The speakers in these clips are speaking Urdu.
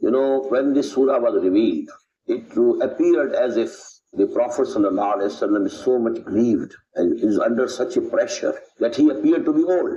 You know, when this surah was revealed, it appeared as if the Prophet sallallahu alaihi wasallam is so much grieved and is under such a pressure that he appeared to be old.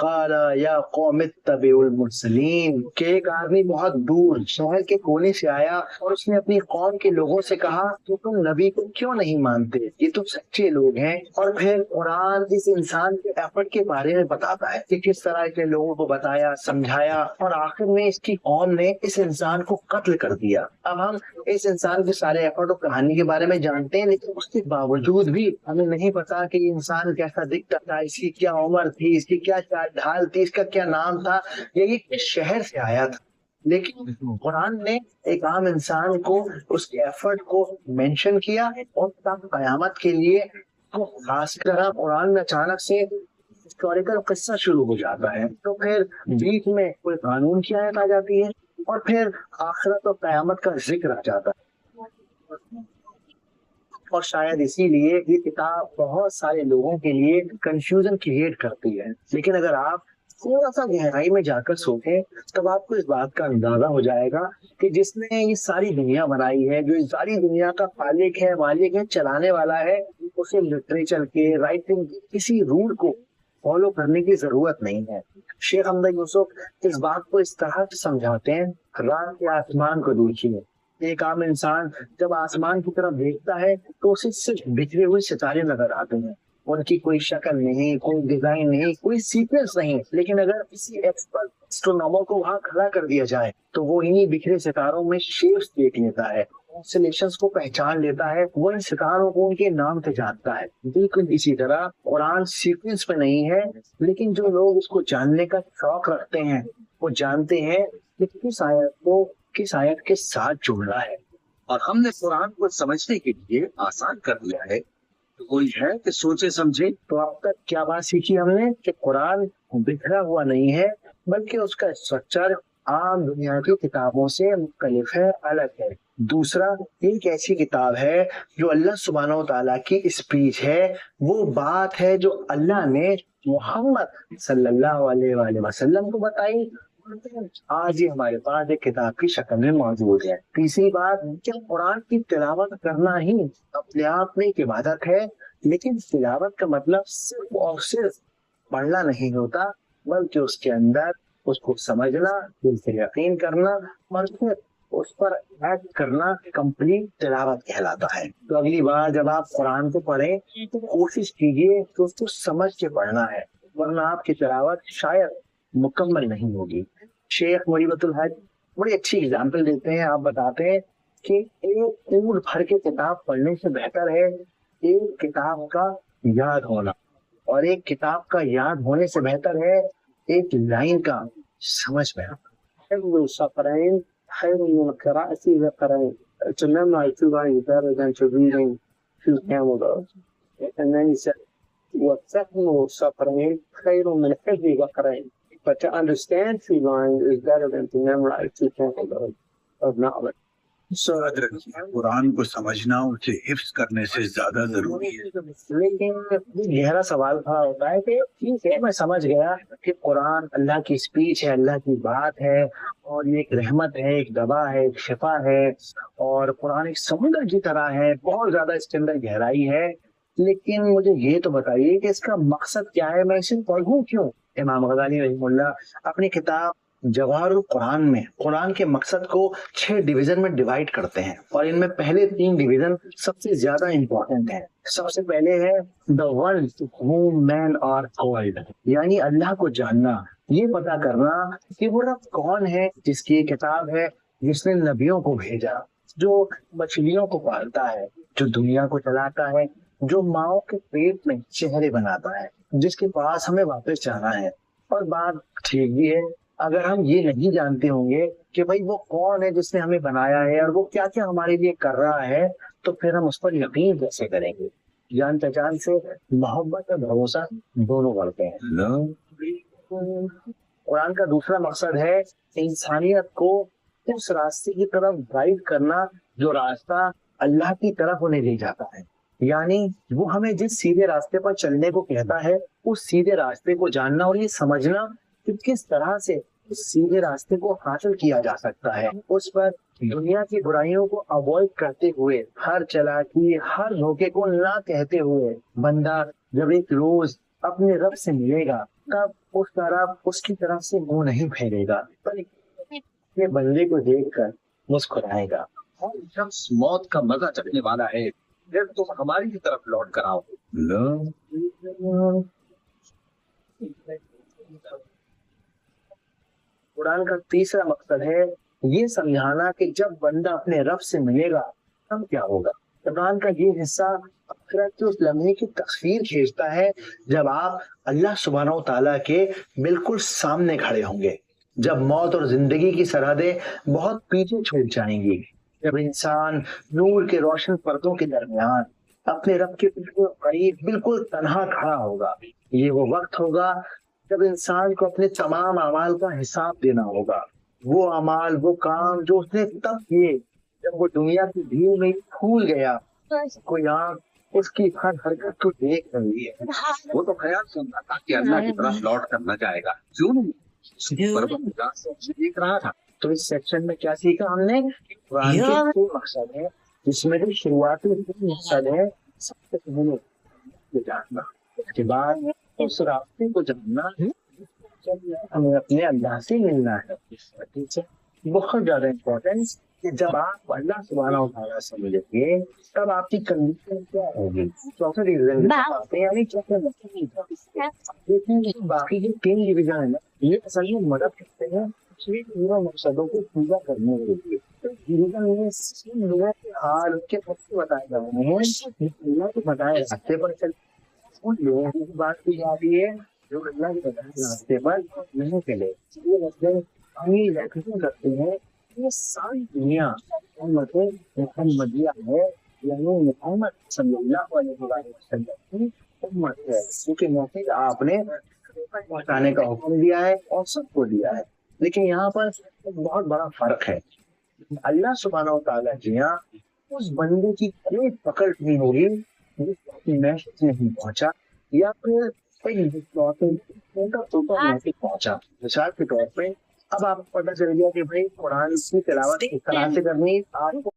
قال یا قوم اتبعوا المرسلین، کہ ایک آدمی بہت دور شہر کے کونے سے آیا اور اس نے اپنی قوم کے لوگوں سے کہا کہ تم نبی کو کیوں نہیں مانتے، یہ تو سچے لوگ ہیں۔ اور پھر قرآن اس انسان کے ایفرٹ کے بارے میں بتاتا ہے کہ کس طرح اس نے لوگوں کو بتایا، سمجھایا، اور آخر میں اس کی قوم نے اس انسان کو قتل کر دیا۔ اب ہم اس انسان کے سارے ایفرٹ اور کہانی کے بارے میں جانتے ہیں، لیکن اس کے باوجود بھی ہمیں نہیں پتا کہ یہ انسان کیسا دکھتا تھا، اس کی کیا عمر تھی، اس کی کیا چال ڈھال تھی، اس کا کیا نام تھا، یا یہ کس شہر سے آیا تھا۔ لیکن قرآن نے ایک عام انسان کو اس کے ایفرٹ کو مینشن کیا، اور تب قیامت کے لیے خاص طرح قرآن میں اچانک سے ہسٹوریکل قصہ شروع ہو جاتا ہے، تو پھر بیچ میں کوئی قانون کی آیت آ جاتی ہے، اور پھر آخرت اور قیامت کا ذکر آ جاتا ہے۔ اور شاید اسی لیے یہ کتاب بہت سارے لوگوں کے لیے کنفیوژن کریٹ کرتی ہے، لیکن اگر آپ تھوڑا سا گہرائی میں جا کر سوچیں تب آپ کو اس بات کا اندازہ ہو جائے گا کہ جس نے یہ ساری دنیا بنائی ہے، جو اس ساری دنیا کا خالق ہے، مالک ہے، چلانے والا ہے، اسے لٹریچر کے، رائٹنگ کے کسی رول کو فالو کرنے کی ضرورت نہیں ہے۔ شیخ حمزہ یوسف اس بات کو اس طرح سے سمجھاتے ہیں، رات کے آسمان کو دیکھیے، ایک عام انسان جب آسمان کی طرف دیکھتا ہے تو اسے صرف بکھرے ہوئے ستارے نظر آتے ہیں، ان کی کوئی شکل نہیں، کوئی ڈیزائن نہیں، کوئی سیکوینس نہیں۔ لیکن اگر کسی ایکسپرٹ اسٹرونومر کو وہاں کھڑا کر دیا جائے تو وہ انہی بکھرے ستاروں میں شیپس دیکھ لیتا ہے، کانسٹیلیشنز کو پہچان لیتا ہے، وہ ان ستاروں کو ان کے نام سے جانتا ہے۔ بالکل اسی طرح قرآن سیکوینس میں نہیں ہے، لیکن جو لوگ اس کو جاننے کا شوق رکھتے ہیں وہ جانتے ہیں کہ کس آیت کو کس آیت کے ساتھ جڑنا ہے۔ اور ہم نے قرآن کو سمجھنے کے لیے آسان کر دیا ہے، تو وہی ہے کہ سوچے سمجھے۔ تو اب تک کیا بات سیکھی ہم نے کہ قرآن بکھرا ہوا نہیں ہے، بلکہ اس کا اسٹرکچر عام دنیا کی کتابوں سے مختلف ہے، الگ ہے۔ دوسرا، ایک ایسی کتاب ہے جو اللہ سبحانہ و تعالیٰ کی اسپیچ ہے، وہ بات ہے جو اللہ نے محمد صلی اللہ علیہ وآلہ وسلم کو بتائی، آج یہ ہمارے پاس ایک کتاب کی شکل میں موجود ہے۔ تیسری بات کہ قرآن کی تلاوت کرنا ہی اپنے آپ میں ایک عبادت ہے، لیکن تلاوت کا مطلب صرف اور صرف پڑھنا نہیں ہوتا، بلکہ اس کے اندر اس کو سمجھنا، دل سے یقین کرنا، اور پھر اس پر ایکٹ کرنا کمپلیٹ تلاوت کہلاتا ہے۔ تو اگلی بار جب آپ قرآن کو پڑھیں تو کوشش کیجیے کہ اس کو سمجھ کے پڑھنا ہے، ورنہ آپ کی تلاوت شاید مکمل نہیں ہوگی۔ شیخ مریبت الحج بڑی اچھی اگزامپل دیتے ہیں، آپ بتاتے ہیں کہ ایک پور بھر کے کتاب پڑھنے سے بہتر ہے ایک کتاب کا یاد ہونا، اور ایک کتاب کا یاد ہونے سے بہتر ہے ایک لائن کا سمجھ میں آنا۔ حفظ الصفرین خیر من قراءة القرآن. To memorize two lines is better than to reading two camel dogs. And then he said, وَفَهْمُ الصَّفْرَيْنِ خَيْرٌ مِنْ حِفْظِ الْقَرْآنِ. But to understand two lines is better than to memorize two camel dogs of knowledge. یاد رکھیے، قرآن کو سمجھنا اسے حفظ کرنے سے زیادہ ضروری ہے۔ لیکن گہرا سوال کھڑا ہوتا ہے کہ ٹھیک ہے، میں سمجھ گیا کہ قرآن اللہ کی اسپیچ ہے، اللہ کی بات ہے، اور یہ ایک رحمت ہے، ایک دوا ہے، ایک شفا ہے، اور قرآن ایک سمندر کی طرح ہے، بہت زیادہ اس کے اندر گہرائی ہے، لیکن مجھے یہ تو بتائیے کہ اس کا مقصد کیا ہے، میں اسے پڑھوں کیوں؟ امام غزالی رحمہ اللہ اپنی کتاب جواہر القرآن میں قرآن کے مقصد کو 6 ڈویژن میں ڈیوائیڈ کرتے ہیں، اور ان میں پہلے 3 ڈویژن سب سے زیادہ امپورٹنٹ ہیں۔ سب سے پہلے ہے the one to whom men are called، یعنی اللہ کو جاننا، یہ پتا کرنا کہ وہ رب کون ہے جس کی کتاب ہے، جس نے نبیوں کو بھیجا، جو مچھلیوں کو پالتا ہے، جو دنیا کو چلاتا ہے، جو ماؤں کے پیٹ میں چہرے بناتا ہے، جس کے پاس ہمیں واپس جانا ہے۔ اور بات ٹھیک بھی ہے، اگر ہم یہ نہیں جانتے ہوں گے کہ بھائی وہ کون ہے جس نے ہمیں بنایا ہے اور وہ کیا کیا ہمارے لیے کر رہا ہے، تو پھر ہم اس پر یقین کیسے کریں گے؟ جان پہچان سے محبت اور بھروسہ دونوں بڑھتے ہیں۔ قرآن کا دوسرا مقصد ہے انسانیت کو اس راستے کی طرف گائیڈ کرنا جو راستہ اللہ کی طرف انہیں لے جاتا ہے، یعنی وہ ہمیں جس سیدھے راستے پر چلنے کو کہتا ہے اس سیدھے راستے کو جاننا اور یہ سمجھنا کہ کس طرح سے اس سیدھے راستے کو حاصل کیا جا سکتا ہے، اس پر دنیا کی برائیوں کو اوائڈ کرتے ہوئے، ہر چالاکی، ہر دھوکے کو نہ کہتے ہوئے بندہ جب ایک روز اپنے رب سے ملے گا تب اس طرف اس کی طرف سے منہ نہیں پھیرے گا، بلکہ یہ بندے کو دیکھ کر مسکرائے گا۔ اور شخص موت کا مزہ چکھنے والا ہے پھر تم ہماری طرف لوٹ کر آؤ۔ قرآن کا تیسرا مقصد ہے یہ سمجھانا کہ جب بندہ اپنے رب سے ملے گا تب کیا ہوگا۔ قرآن کا یہ حصہ آخرت کے اس لمحے کی تصویر کھینچتا ہے جب آپ اللہ سبحانہ و تعالیٰ کے بالکل سامنے کھڑے ہوں گے، جب موت اور زندگی کی سرحدیں بہت پیچھے چھوٹ جائیں گی، جب انسان نور کے روشن پردوں کے درمیان اپنے رب کے بالکل قریب بالکل تنہا کھڑا ہوگا۔ یہ وہ وقت ہوگا جب انسان کو اپنے تمام اعمال کا حساب دینا ہوگا، وہ اعمال، وہ کام جو اس نے تب کیے جب وہ دنیا کی بھیڑ میں پھول گیا، کوئی آنکھ اس کی ہر حرکت کو دیکھ رہی ہے۔ وہ تو خیال سنتا تھا کہ اللہ کی طرف لوٹ کر نہ جائے گا، کیوں نہیں؟ پروردگار سے دیکھ رہا تھا۔ تو اس سیکشن میں کیا سیکھا ہم نے؟ قرآن کے تین مقصد ہے، جس میں جو شروعاتی مقصد ہے سب سے پہلے یہ جاننا، اس کے بعد اس راستے کو جاننا، ہمیں اپنے اللہ سے ملنا ہے۔ ٹھیک ہے، بہت زیادہ امپورٹینس کہ جب آپ اللہ سبحانہ و تعالیٰ سے ملیں گے تب آپ کی کنڈیشن کیا ہوگی۔ چوتھا ڈویژن یعنی دیکھیں کہ باقی جو تین ڈویژن ہے نا، یہ اصل میں مدد کرتے ہیں پورے مقصدوں کو پورا کرنے کے لیے۔ ڈویژن میں لوگوں کے حال کے وقت بتائے جا رہے ہیں، اللہ کے بتائے راستے پر چل ان لوگوں کی بات کی جا رہی ہے جو اللہ کے بتائے راستے پر نہیں چلے۔ یہ مسئلے ہم یہ ریکگنائز کرتے ہیں کہ یہ ساری دنیا امت محمدیہ ہے، یعنی محمد صلی اللہ علیہ وسلم کی امت ہے، کیونکہ محمد آپ نے پہنچانے کا حکم دیا ہے اور سب کو دیا ہے۔ لیکن یہاں پر ایک بہت بڑا فرق ہے، اللہ سبحانہ و تعالیٰ جی ہاں اس بندے کی کوئی پکڑ نہیں ہوگی جس کی میسج نہیں پہنچا، یا پھر پہنچا۔ مثال کے طور پہ اب آپ کو پتہ چل گیا کہ بھائی قرآن کی تلاوت اس طرح سے کرنی، آپ کو